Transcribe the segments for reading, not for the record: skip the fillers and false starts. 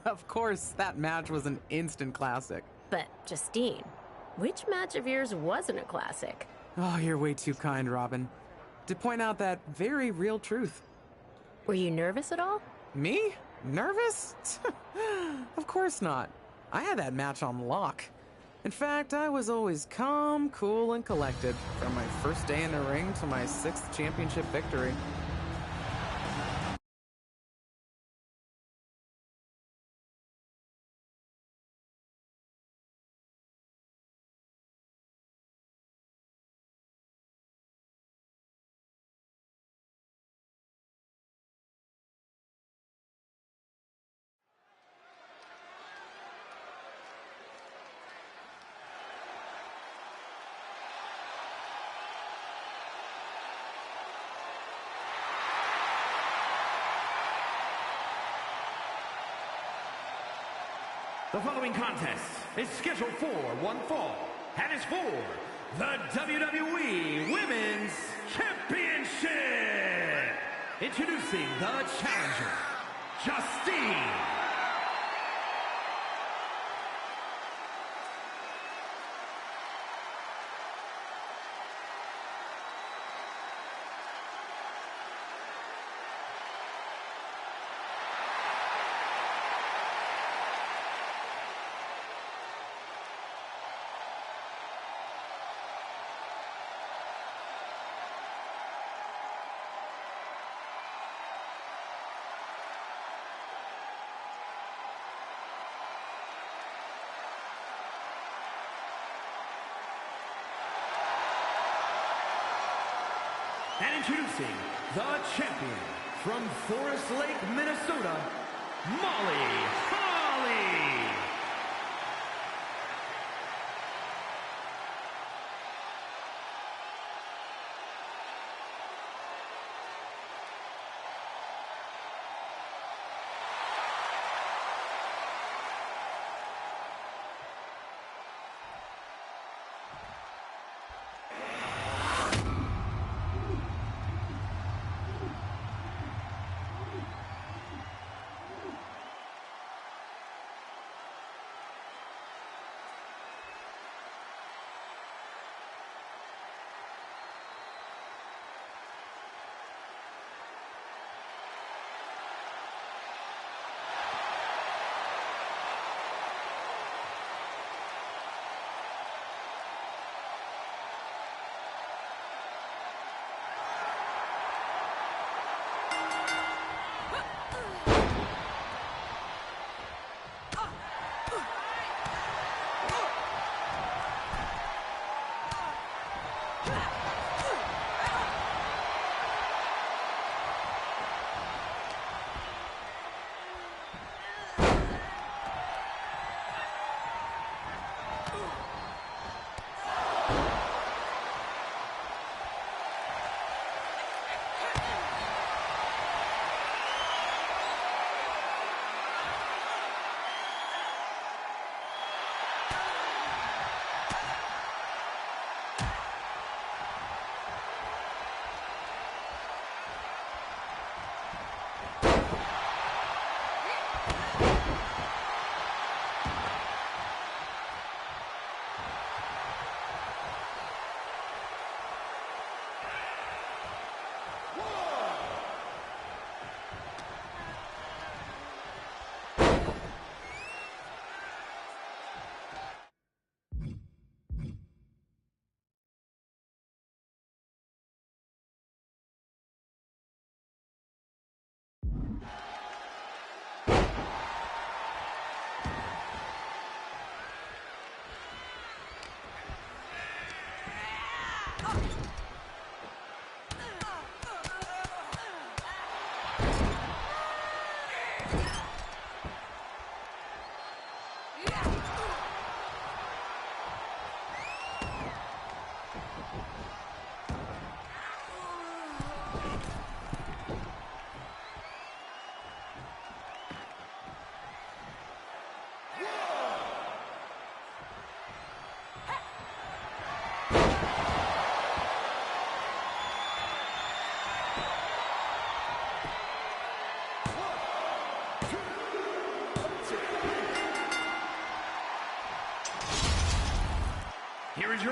Of course, that match was an instant classic. But, Justine, which match of yours wasn't a classic? Oh, you're way too kind, Robin. To point out that very real truth. Were you nervous at all? Me? Nervous? Of course not. I had that match on lock. In fact, I was always calm, cool, and collected from my first day in the ring to my 6th championship victory. The following contest is scheduled for one fall and is for the WWE Women's Championship. Introducing the challenger, Justine. And introducing the champion from Forest Lake, Minnesota, Molly Holly.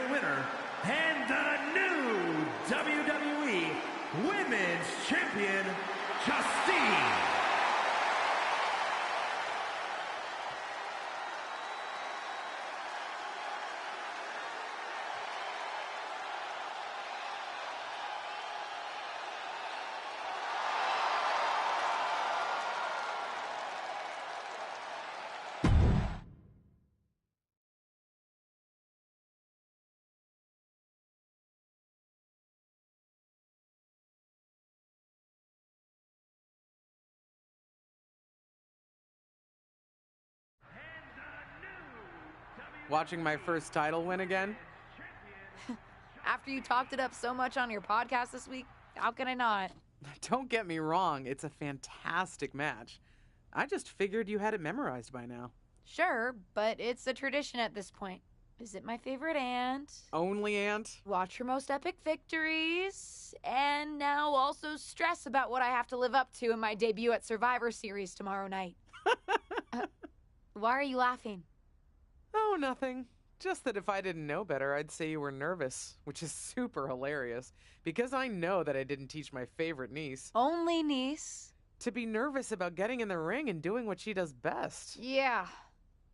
your winner, and the new WWE Women's Champion, Justine. Watching my first title win again? After you talked it up so much on your podcast this week, how can I not? Don't get me wrong, it's a fantastic match. I just figured you had it memorized by now. Sure, but it's a tradition at this point. Visit my favorite aunt. Only aunt? Watch her most epic victories. And now also stress about what I have to live up to in my debut at Survivor Series tomorrow night. Why are you laughing? Oh, nothing. Just that if I didn't know better, I'd say you were nervous, which is super hilarious, because I know that I didn't teach my favorite niece Only niece. to be nervous about getting in the ring and doing what she does best. Yeah.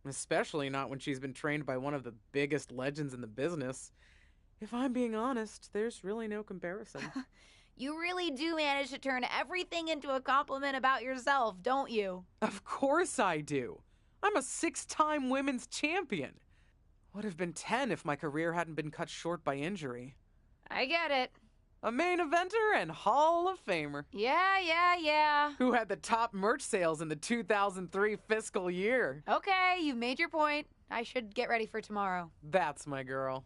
Especially not when she's been trained by one of the biggest legends in the business. If I'm being honest, there's really no comparison. You really do manage to turn everything into a compliment about yourself, don't you? Of course I do. I'm a 6-time women's champion. Would have been 10 if my career hadn't been cut short by injury. I get it. A main eventer and Hall of Famer. Yeah. Who had the top merch sales in the 2003 fiscal year. Okay, you've made your point. I should get ready for tomorrow. That's my girl.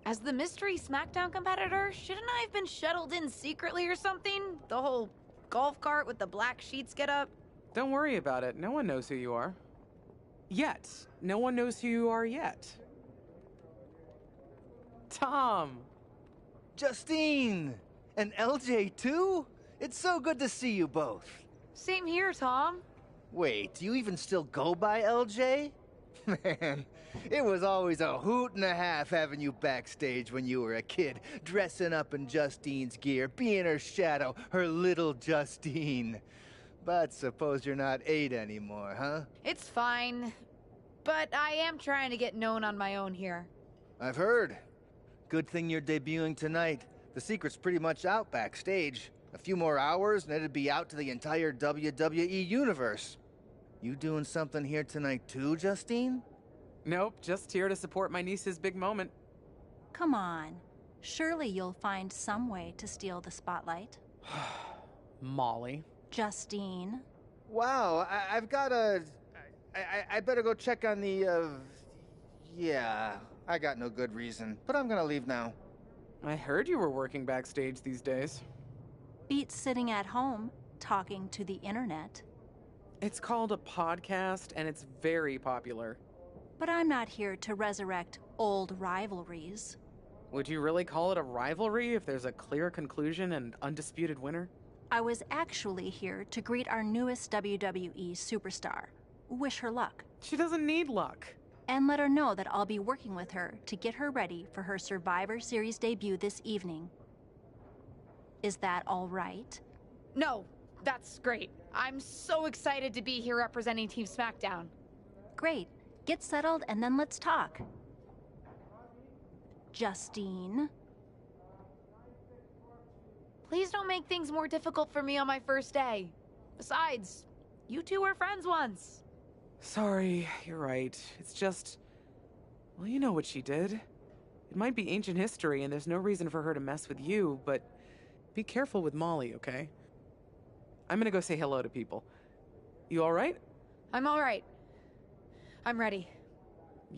As the mystery SmackDown competitor, shouldn't I have been shuttled in secretly or something? The whole golf cart with the black sheets get up? Don't worry about it. No one knows who you are. Yet. No one knows who you are yet. Tom! Justine! And LJ too? It's so good to see you both. Same here, Tom. Wait, do you even still go by LJ? Man, it was always a hoot and a half having you backstage when you were a kid, dressing up in Justine's gear, being her shadow, her little Justine. But suppose you're not 8 anymore, huh? It's fine. But I am trying to get known on my own here. I've heard. Good thing you're debuting tonight. The secret's pretty much out backstage. A few more hours and it'd be out to the entire WWE universe. You doing something here tonight too, Justine? Nope, just here to support my niece's big moment. Come on. Surely you'll find some way to steal the spotlight. Molly. Justine. Wow, I've got a... I better go check on the, Yeah, I got no good reason, but I'm gonna leave now. I heard you were working backstage these days. Beats sitting at home, talking to the internet. It's called a podcast, and it's very popular. But I'm not here to resurrect old rivalries. Would you really call it a rivalry if there's a clear conclusion and undisputed winner? I was actually here to greet our newest WWE superstar, wish her luck, She doesn't need luck. and let her know that I'll be working with her to get her ready for her Survivor Series debut this evening. Is that all right? No, that's great. I'm so excited to be here representing Team SmackDown. Great. Get settled and then let's talk. Justine. Please don't make things more difficult for me on my first day. Besides, you two were friends once. Sorry, you're right. It's just... Well, you know what she did. It might be ancient history, and there's no reason for her to mess with you, but be careful with Molly, okay? I'm gonna go say hello to people. You alright? I'm all right. I'm ready.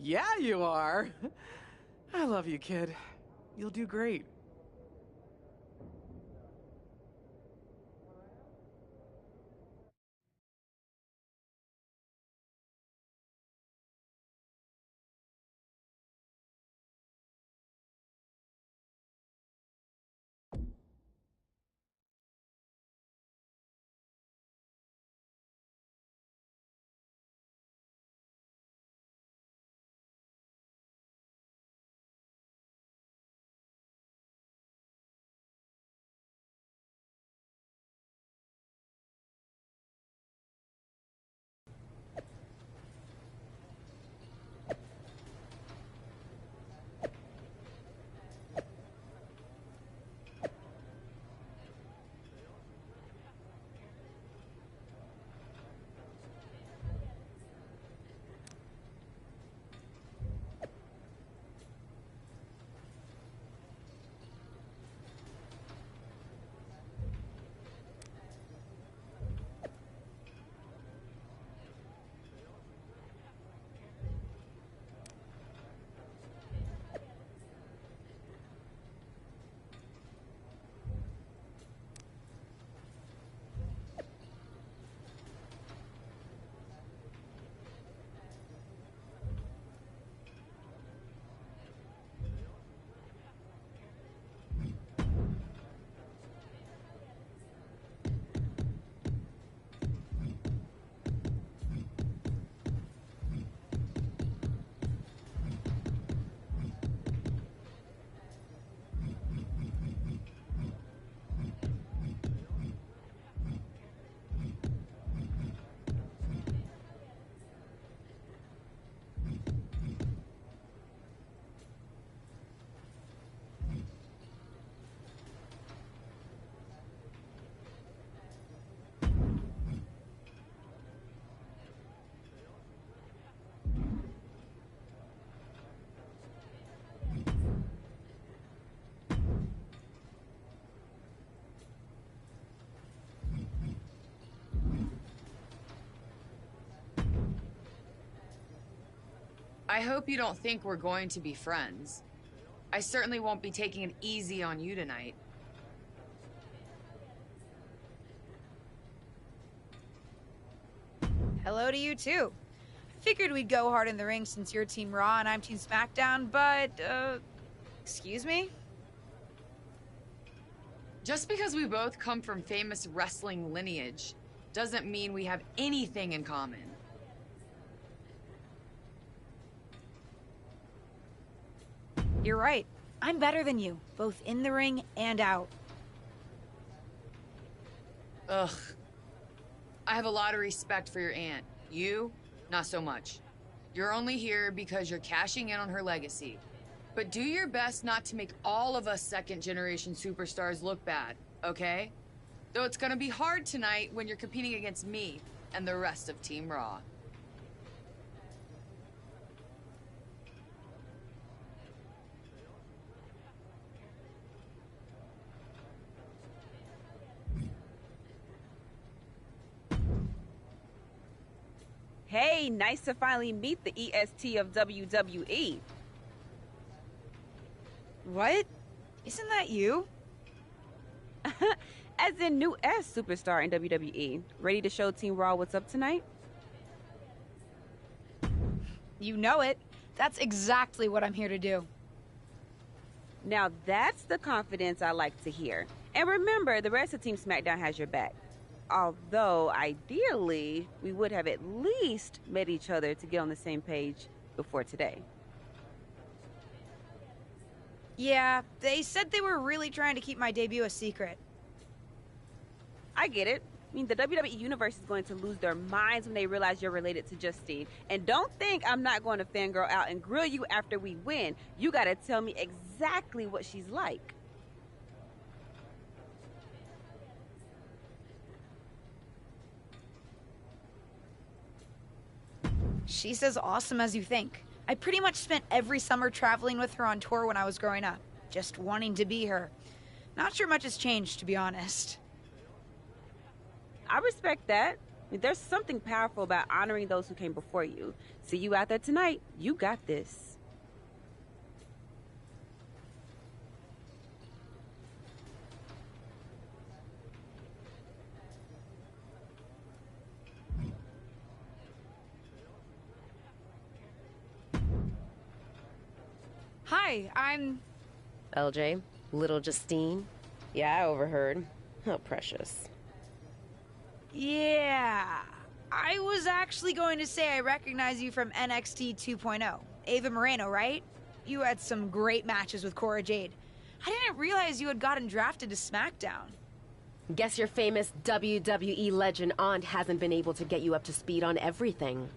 Yeah, you are! I love you, kid. You'll do great. I hope you don't think we're going to be friends. I certainly won't be taking it easy on you tonight. Hello to you, too. I figured we'd go hard in the ring since you're Team Raw and I'm Team SmackDown, but, excuse me? Just because we both come from famous wrestling lineage doesn't mean we have anything in common. You're right. I'm better than you, both in the ring and out. Ugh. I have a lot of respect for your aunt. You, not so much. You're only here because you're cashing in on her legacy. But do your best not to make all of us second-generation superstars look bad, okay? Though it's gonna be hard tonight when you're competing against me and the rest of Team Raw. Hey, nice to finally meet the EST of WWE. What? Isn't that you? As in new S superstar in WWE. Ready to show Team Raw what's up tonight? You know it. That's exactly what I'm here to do. Now that's the confidence I like to hear. And remember, the rest of Team SmackDown has your back. Although, ideally, we would have at least met each other to get on the same page before today. Yeah, they said they were really trying to keep my debut a secret. I get it. I mean, the WWE Universe is going to lose their minds when they realize you're related to Justine. And don't think I'm not going to fangirl out and grill you after we win. You gotta tell me exactly what she's like. She's as awesome as you think. I pretty much spent every summer traveling with her on tour when I was growing up, just wanting to be her. Not sure much has changed, to be honest. I respect that. I mean, there's something powerful about honoring those who came before you. See you out there tonight. You got this. Hi, I'm... LJ, little Justine. Yeah, I overheard. How precious. Yeah. I was actually going to say I recognize you from NXT 2.0. Ava Moreno, right? You had some great matches with Cora Jade. I didn't realize you had gotten drafted to SmackDown. Guess your famous WWE legend aunt hasn't been able to get you up to speed on everything.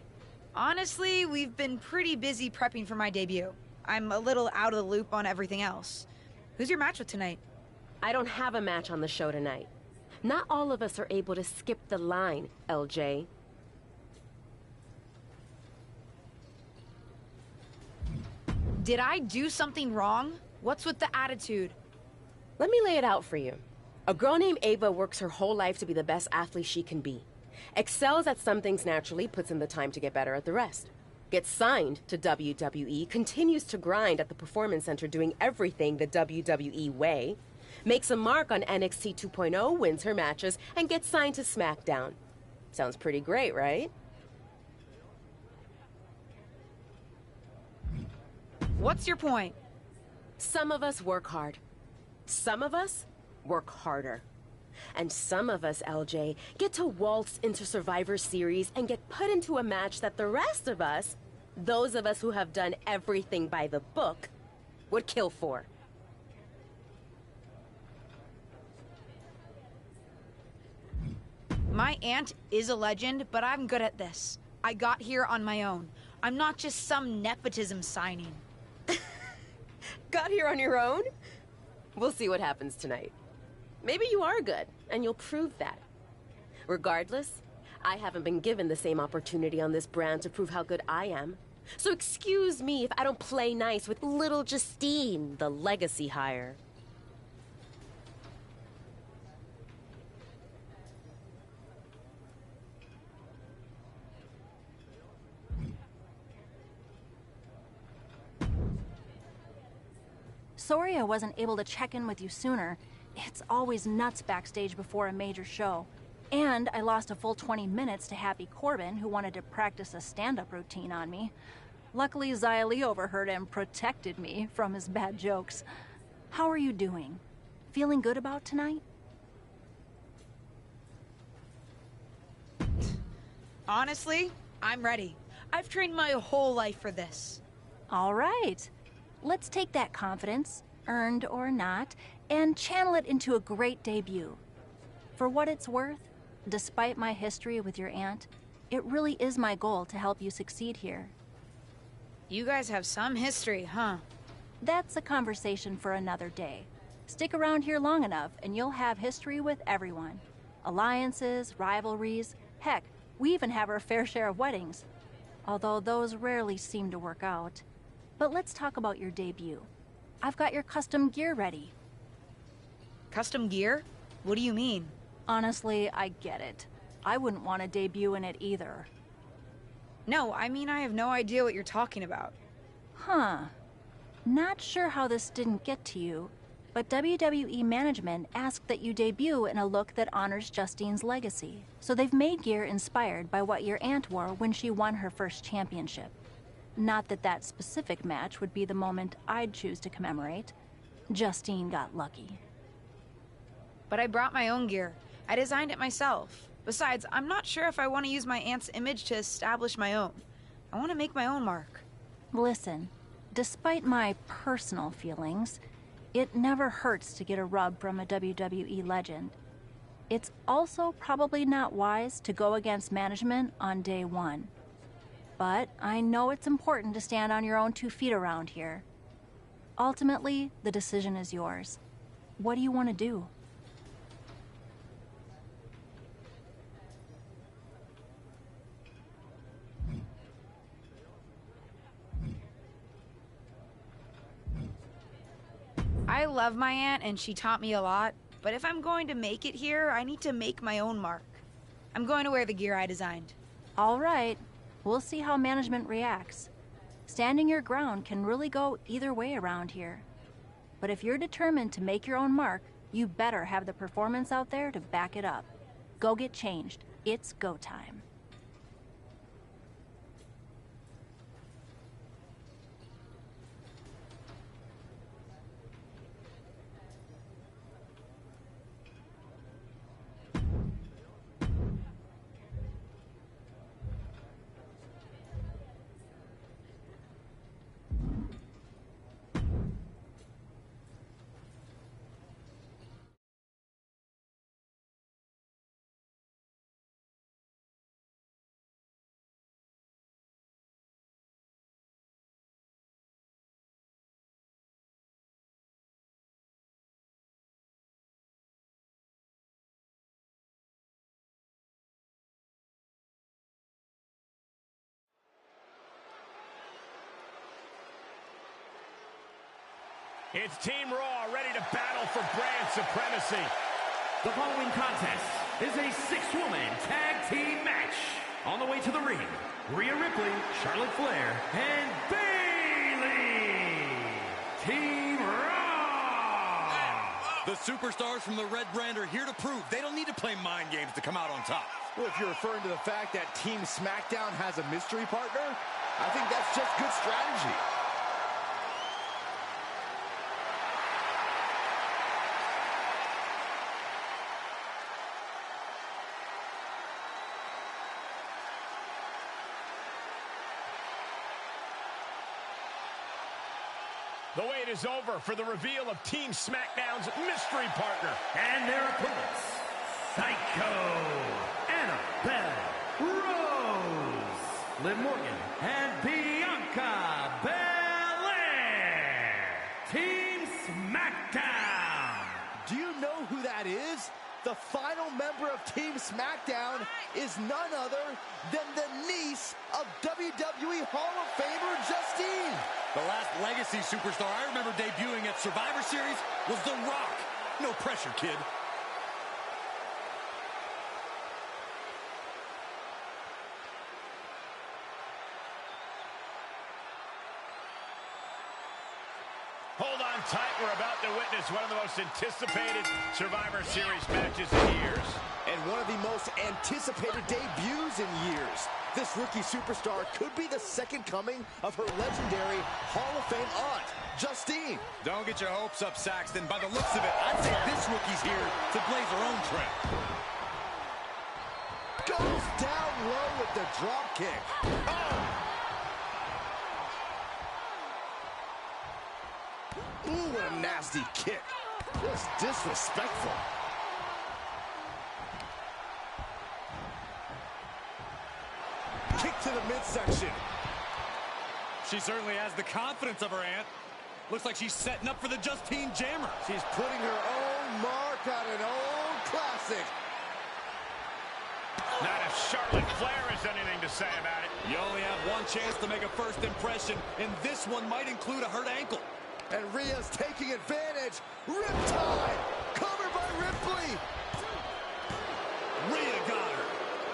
Honestly, we've been pretty busy prepping for my debut. I'm a little out of the loop on everything else. Who's your match with tonight? I don't have a match on the show tonight. Not all of us are able to skip the line, LJ. Did I do something wrong? What's with the attitude? Let me lay it out for you. A girl named Ava works her whole life to be the best athlete she can be. Excels at some things naturally, puts in the time to get better at the rest. Gets signed to WWE, continues to grind at the Performance Center doing everything the WWE way. Makes a mark on NXT 2.0, wins her matches, and gets signed to SmackDown. Sounds pretty great, right? What's your point? Some of us work hard. Some of us work harder. And some of us, LJ, get to waltz into Survivor Series and get put into a match that the rest of us, those of us who have done everything by the book, would kill for. My aunt is a legend, but I'm good at this. I got here on my own. I'm not just some nepotism signing. Got here on your own? We'll see what happens tonight. Maybe you are good, and you'll prove that. Regardless, I haven't been given the same opportunity on this brand to prove how good I am. So excuse me if I don't play nice with little Justine, the legacy hire. Sorry I wasn't able to check in with you sooner. It's always nuts backstage before a major show. And I lost a full 20 minutes to Happy Corbin, who wanted to practice a stand-up routine on me. Luckily, Xia Li overheard and protected me from his bad jokes. How are you doing? Feeling good about tonight? Honestly, I'm ready. I've trained my whole life for this. All right. Let's take that confidence, earned or not, and channel it into a great debut. For what it's worth, despite my history with your aunt, it really is my goal to help you succeed here. You guys have some history, huh? That's a conversation for another day. Stick around here long enough and you'll have history with everyone. Alliances, rivalries, heck, we even have our fair share of weddings. Although those rarely seem to work out. But let's talk about your debut. I've got your custom gear ready. Custom gear? What do you mean? Honestly, I get it. I wouldn't want to debut in it either. No, I mean I have no idea what you're talking about. Huh. Not sure how this didn't get to you, but WWE management asked that you debut in a look that honors Justine's legacy. So they've made gear inspired by what your aunt wore when she won her first championship. Not that that specific match would be the moment I'd choose to commemorate. Justine got lucky. But I brought my own gear. I designed it myself. Besides, I'm not sure if I want to use my aunt's image to establish my own. I want to make my own mark. Listen, despite my personal feelings, it never hurts to get a rub from a WWE legend. It's also probably not wise to go against management on day one. But I know it's important to stand on your own 2 feet around here. Ultimately, the decision is yours. What do you want to do? I love my aunt and she taught me a lot, but if I'm going to make it here, I need to make my own mark. I'm going to wear the gear I designed. All right. We'll see how management reacts. Standing your ground can really go either way around here. But if you're determined to make your own mark, you better have the performance out there to back it up. Go get changed. It's go time. It's Team Raw ready to battle for brand supremacy. The following contest is a six-woman tag team match. On the way to the ring, Rhea Ripley, Charlotte Flair, and Bayley. Team Raw. The superstars from the Red Brand are here to prove they don't need to play mind games to come out on top. Well, if you're referring to the fact that Team SmackDown has a mystery partner, I think that's just good strategy. The wait is over for the reveal of Team SmackDown's mystery partner. And their opponents, Psycho, Annabelle, Rose, Liv Morgan, and Bianca Belair. Team SmackDown. Do you know who that is? The final member of Team SmackDown is none other than the niece of WWE Hall of Famer Justine. The last legacy superstar I remember debuting at Survivor Series was The Rock. No pressure, kid. Hold on tight. We're about to witness one of the most anticipated Survivor Series matches in years. And one of the most anticipated debuts in years. This rookie superstar could be the second coming of her legendary Hall of Fame aunt, Justine. Don't get your hopes up, Saxton. By the looks of it, I'd say this rookie's here to blaze her own trail. Goes down low with the drop kick. Oh! Ooh, what a nasty kick. Just disrespectful. Kick to the midsection. She certainly has the confidence of her aunt. Looks like she's setting up for the Justine Jammer. She's putting her own mark on an old classic. Not if Charlotte Flair has anything to say about it. You only have one chance to make a first impression, and this one might include a hurt ankle. And Rhea's taking advantage. Riptide! Covered by Ripley! Rhea got her.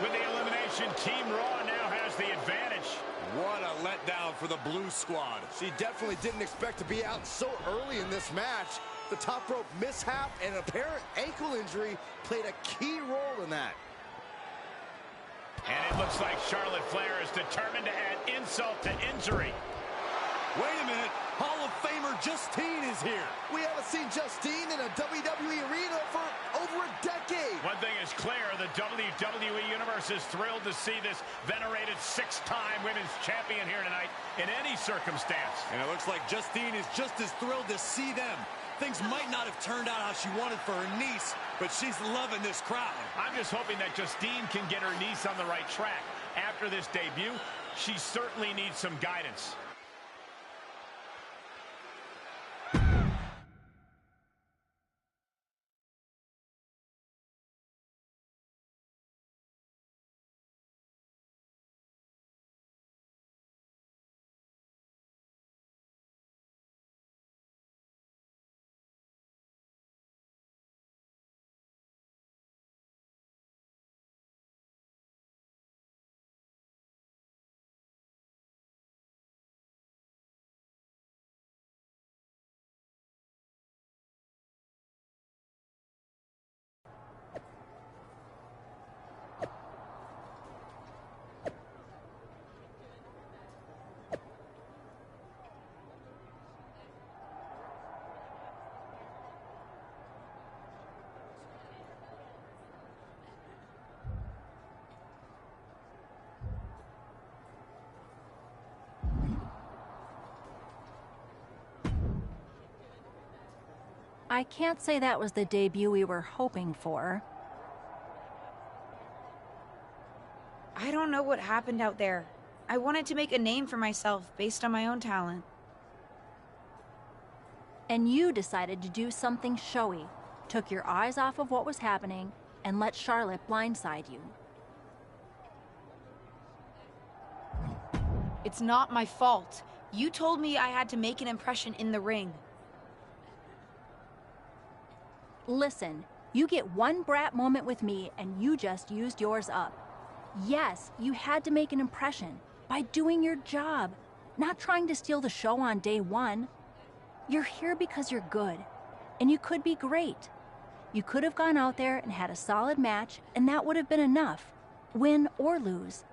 With the elimination, Team Raw now has the advantage. What a letdown for the Blue Squad. She definitely didn't expect to be out so early in this match. The top rope mishap and apparent ankle injury played a key role in that. And it looks like Charlotte Flair is determined to add insult to injury. Wait a minute. Hall of Famer Justine is here. We haven't seen Justine in a WWE arena for over a decade. One thing is clear, the WWE Universe is thrilled to see this venerated six-time women's champion here tonight in any circumstance. And it looks like Justine is just as thrilled to see them. Things might not have turned out how she wanted for her niece, but she's loving this crowd. I'm just hoping that Justine can get her niece on the right track. After this debut, she certainly needs some guidance. I can't say that was the debut we were hoping for. I don't know what happened out there. I wanted to make a name for myself based on my own talent. And you decided to do something showy, took your eyes off of what was happening, and let Charlotte blindside you. It's not my fault. You told me I had to make an impression in the ring. Listen, you get one brat moment with me and you just used yours up. Yes, you had to make an impression by doing your job, not trying to steal the show on day one. You're here because you're good, and you could be great. You could have gone out there and had a solid match, and that would have been enough, win or lose.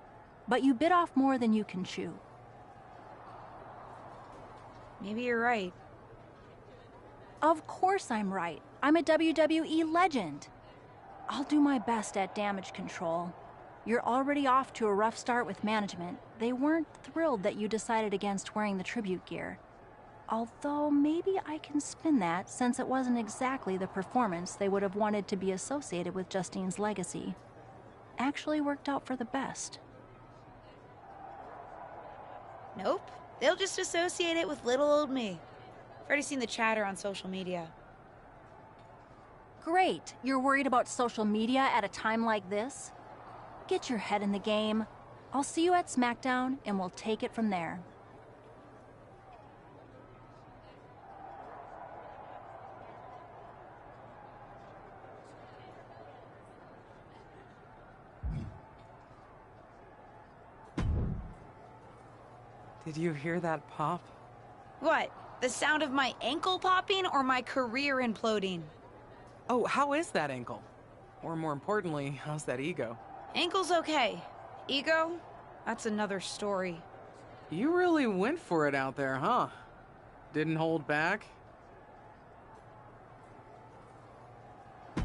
But you bit off more than you can chew. Maybe you're right. Of course I'm right. I'm a WWE legend. I'll do my best at damage control. You're already off to a rough start with management. They weren't thrilled that you decided against wearing the tribute gear. Although maybe I can spin that, since it wasn't exactly the performance they would have wanted to be associated with Justine's legacy. Actually worked out for the best. Nope. They'll just associate it with little old me. I've already seen the chatter on social media. Great. You're worried about social media at a time like this? Get your head in the game. I'll see you at SmackDown, and we'll take it from there. Did you hear that pop? What? The sound of my ankle popping or my career imploding? Oh, how is that ankle? Or more importantly, how's that ego? Ankle's okay. Ego? That's another story. You really went for it out there, huh? Didn't hold back?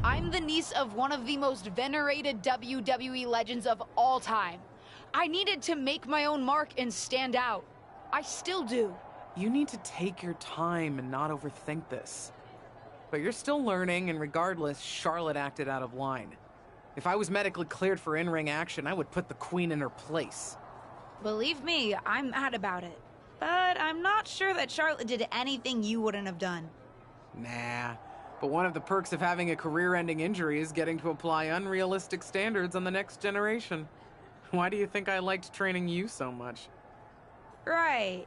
I'm the niece of one of the most venerated WWE legends of all time. I needed to make my own mark and stand out. I still do. You need to take your time and not overthink this. But you're still learning, and regardless, Charlotte acted out of line. If I was medically cleared for in-ring action, I would put the Queen in her place. Believe me, I'm mad about it. But I'm not sure that Charlotte did anything you wouldn't have done. Nah. But one of the perks of having a career-ending injury is getting to apply unrealistic standards on the next generation. Why do you think I liked training you so much? Right.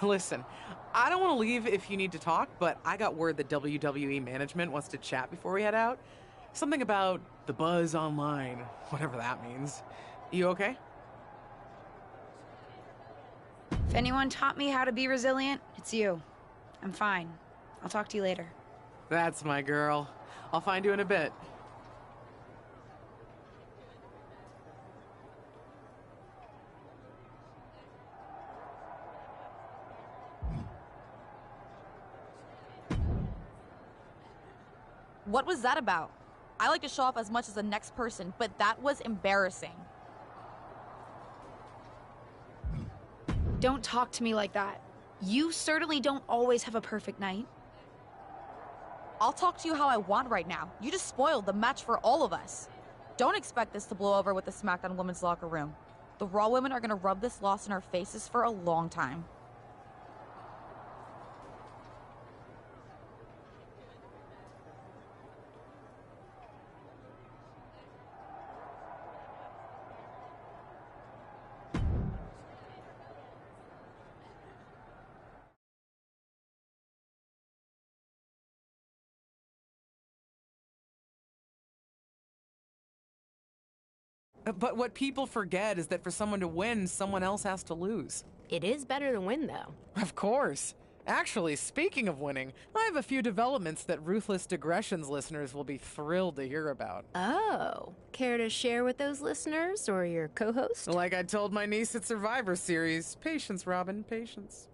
Listen, I don't want to leave if you need to talk, but I got word that WWE management wants to chat before we head out. Something about the buzz online, whatever that means. You okay? If anyone taught me how to be resilient, it's you. I'm fine. I'll talk to you later. That's my girl. I'll find you in a bit. What was that about? I like to show off as much as the next person, but that was embarrassing. Don't talk to me like that. You certainly don't always have a perfect night. I'll talk to you how I want right now. You just spoiled the match for all of us. Don't expect this to blow over with the SmackDown women's locker room. The Raw women are gonna rub this loss in our faces for a long time. But what people forget is that for someone to win, someone else has to lose. It is better to win, though. Of course. Actually, speaking of winning, I have a few developments that Ruthless Digressions listeners will be thrilled to hear about. Oh, care to share with those listeners or your co-host? Like I told my niece at Survivor Series, patience, Robin, patience.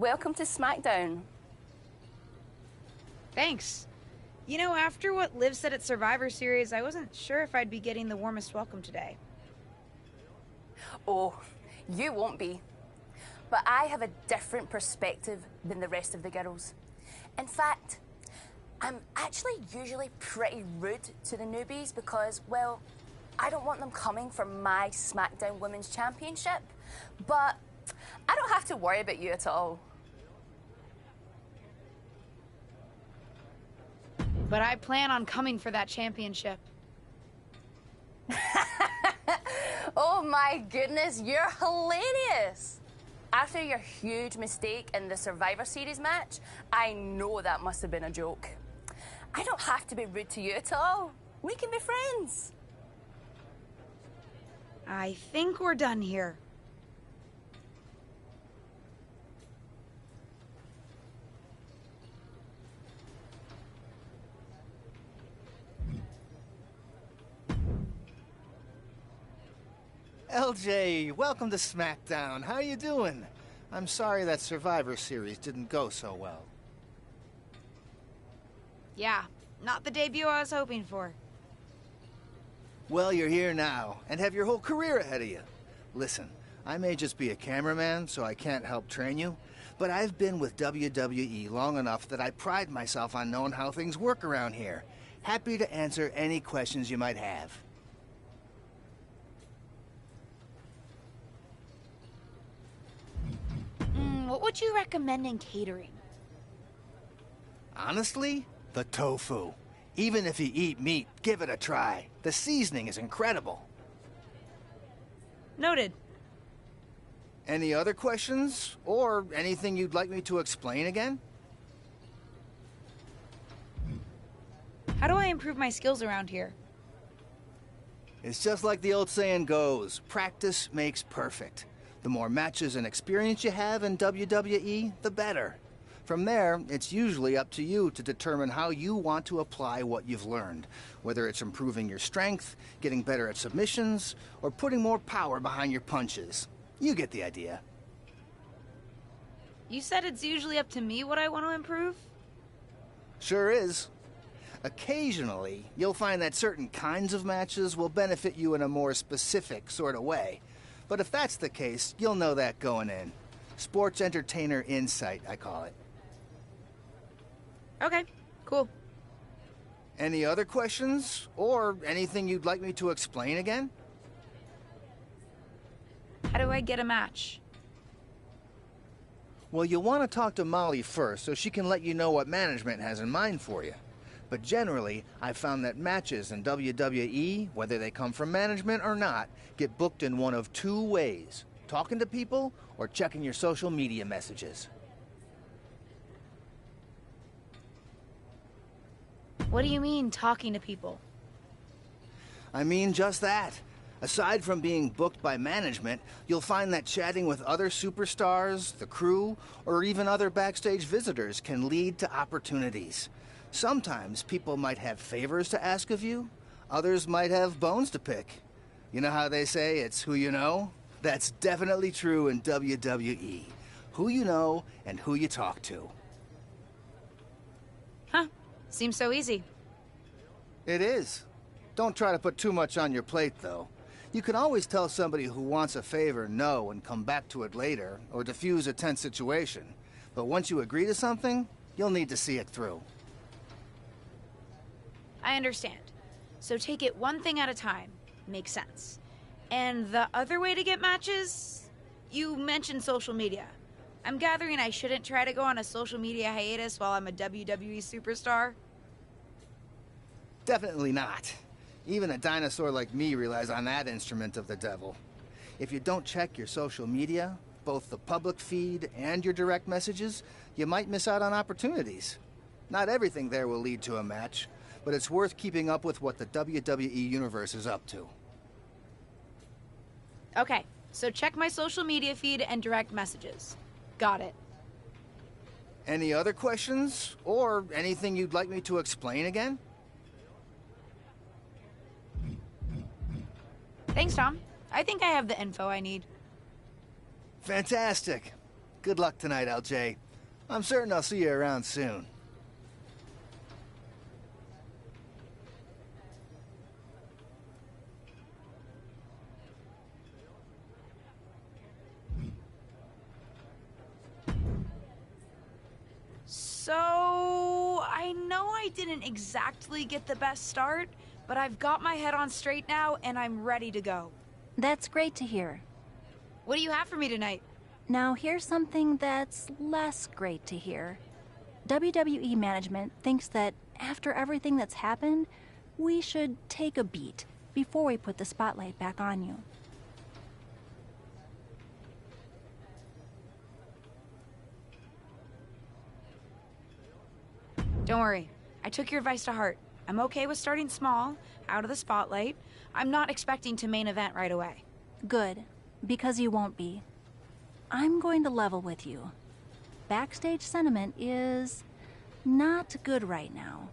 welcome to SmackDown. Thanks. You know, after what Liv said at Survivor Series, I wasn't sure if I'd be getting the warmest welcome today. Oh, you won't be. But I have a different perspective than the rest of the girls. In fact, I'm actually usually pretty rude to the newbies because, well, I don't want them coming for my SmackDown Women's Championship. But I don't have to worry about you at all. But I plan on coming for that championship. Oh my goodness, you're hilarious! After your huge mistake in the Survivor Series match, I know that must have been a joke. I don't have to be rude to you at all. We can be friends. I think we're done here. LJ, welcome to SmackDown. How you doing? I'm sorry that Survivor Series didn't go so well. Yeah, not the debut I was hoping for. Well, you're here now, and have your whole career ahead of you. Listen, I may just be a cameraman, so I can't help train you, but I've been with WWE long enough that I pride myself on knowing how things work around here. Happy to answer any questions you might have. What would you recommend in catering? Honestly, the tofu. Even if you eat meat, give it a try. The seasoning is incredible. Noted. Any other questions? Or anything you'd like me to explain again? How do I improve my skills around here? It's just like the old saying goes, practice makes perfect. The more matches and experience you have in WWE, the better. From there, it's usually up to you to determine how you want to apply what you've learned, whether it's improving your strength, getting better at submissions, or putting more power behind your punches. You get the idea. You said it's usually up to me what I want to improve? Sure is. Occasionally, you'll find that certain kinds of matches will benefit you in a more specific sort of way. But if that's the case, you'll know that going in. Sports entertainer insight, I call it. Okay, cool. Any other questions? Or anything you'd like me to explain again? How do I get a match? Well, you'll want to talk to Molly first so she can let you know what management has in mind for you. But generally, I've found that matches in WWE, whether they come from management or not, get booked in one of two ways: talking to people or checking your social media messages. What do you mean, talking to people? I mean just that. Aside from being booked by management, you'll find that chatting with other superstars, the crew, or even other backstage visitors can lead to opportunities. Sometimes people might have favors to ask of you, others might have bones to pick. You know how they say it's who you know? That's definitely true in WWE. Who you know and who you talk to. Huh. Seems so easy. It is. Don't try to put too much on your plate, though. You can always tell somebody who wants a favor no and come back to it later, or diffuse a tense situation. But once you agree to something, you'll need to see it through. I understand. So take it one thing at a time. Makes sense. And the other way to get matches? You mentioned social media. I'm gathering I shouldn't try to go on a social media hiatus while I'm a WWE superstar? Definitely not. Even a dinosaur like me relies on that instrument of the devil. If you don't check your social media, both the public feed and your direct messages, you might miss out on opportunities. Not everything there will lead to a match, but it's worth keeping up with what the WWE Universe is up to. Okay, so check my social media feed and direct messages. Got it. Any other questions? Or anything you'd like me to explain again? Thanks, Tom. I think I have the info I need. Fantastic. Good luck tonight, LJ. I'm certain I'll see you around soon. So, I know I didn't exactly get the best start, but I've got my head on straight now and I'm ready to go. That's great to hear. What do you have for me tonight? Now, here's something that's less great to hear. WWE management thinks that after everything that's happened, we should take a beat before we put the spotlight back on you. Don't worry. I took your advice to heart. I'm okay with starting small, out of the spotlight. I'm not expecting to main event right away. Good, because you won't be. I'm going to level with you. Backstage sentiment is not good right now.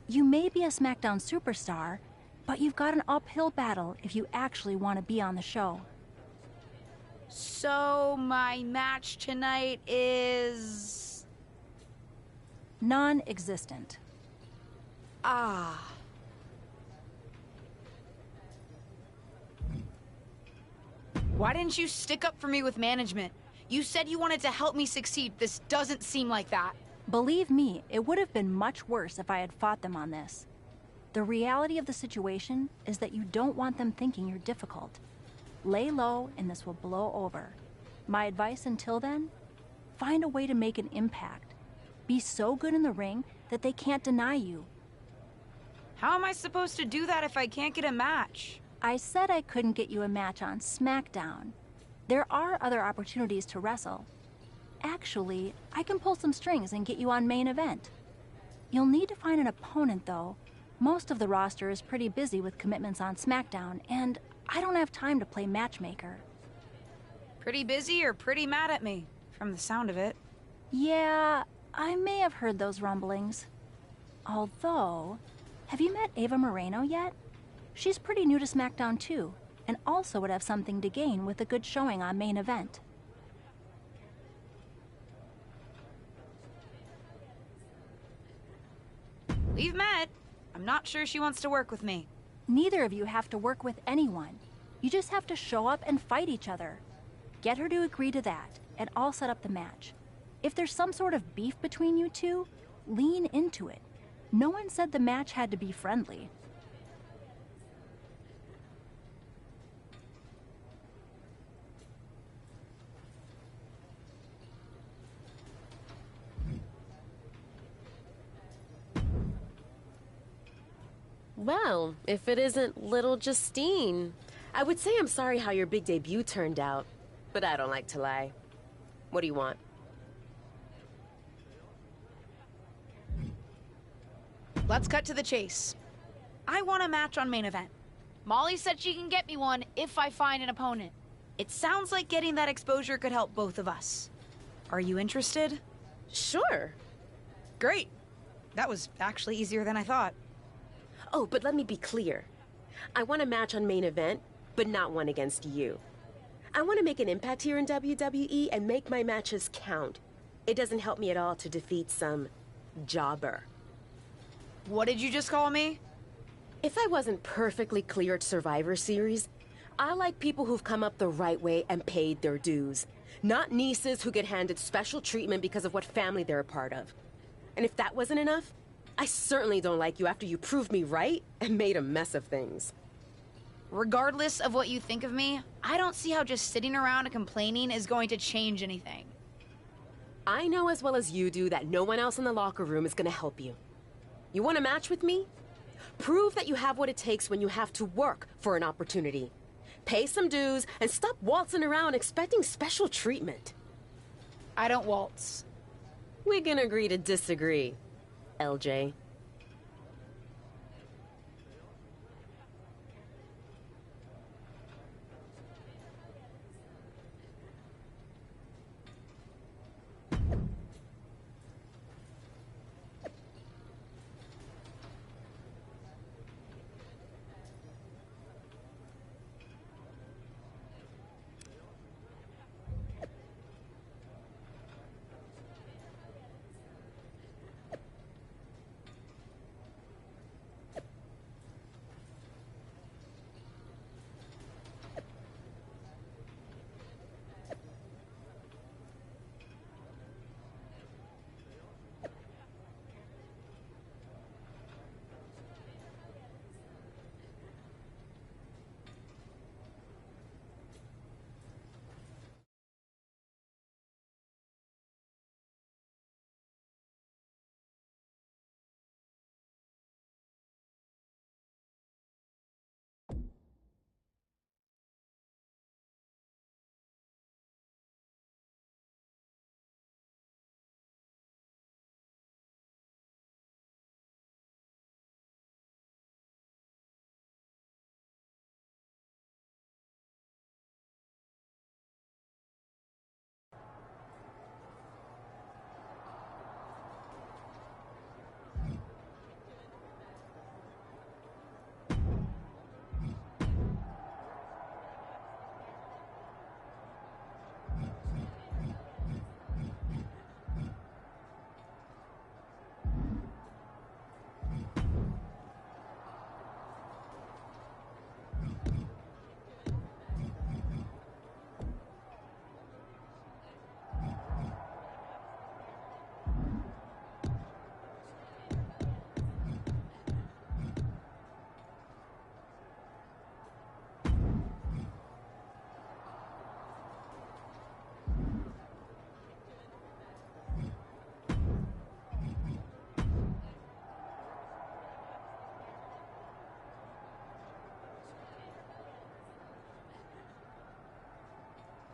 You may be a SmackDown superstar, but you've got an uphill battle if you actually want to be on the show. So, my match tonight is... non-existent. Ah. Why didn't you stick up for me with management? You said you wanted to help me succeed. This doesn't seem like that. Believe me, it would have been much worse if I had fought them on this. The reality of the situation is that you don't want them thinking you're difficult. Lay low and this will blow over. My advice until then? Find a way to make an impact. Be so good in the ring that they can't deny you. How am I supposed to do that if I can't get a match? I said I couldn't get you a match on SmackDown. There are other opportunities to wrestle. Actually, I can pull some strings and get you on main event. You'll need to find an opponent, though. Most of the roster is pretty busy with commitments on SmackDown, and I don't have time to play matchmaker. Pretty busy or pretty mad at me, from the sound of it. Yeah, I may have heard those rumblings. Although, have you met Ava Moreno yet? She's pretty new to SmackDown too, and also would have something to gain with a good showing on main event. We've met. I'm not sure she wants to work with me. Neither of you have to work with anyone. You just have to show up and fight each other. Get her to agree to that, and I'll set up the match. If there's some sort of beef between you two, lean into it. No one said the match had to be friendly. Well, if it isn't little Justine. I would say I'm sorry how your big debut turned out, but I don't like to lie. What do you want? Let's cut to the chase. I want a match on main event. Molly said she can get me one if I find an opponent. It sounds like getting that exposure could help both of us. Are you interested? Sure. Great. That was actually easier than I thought. Oh, but let me be clear. I want a match on main event, but not one against you. I want to make an impact here in WWE and make my matches count. It doesn't help me at all to defeat some jobber. What did you just call me? If I wasn't perfectly clear at Survivor Series, I like people who've come up the right way and paid their dues. Not nieces who get handed special treatment because of what family they're a part of. And if that wasn't enough, I certainly don't like you after you proved me right and made a mess of things. Regardless of what you think of me, I don't see how just sitting around and complaining is going to change anything. I know as well as you do that no one else in the locker room is going to help you. You want a match with me? Prove that you have what it takes when you have to work for an opportunity. Pay some dues and stop waltzing around expecting special treatment. I don't waltz. We can agree to disagree, LJ.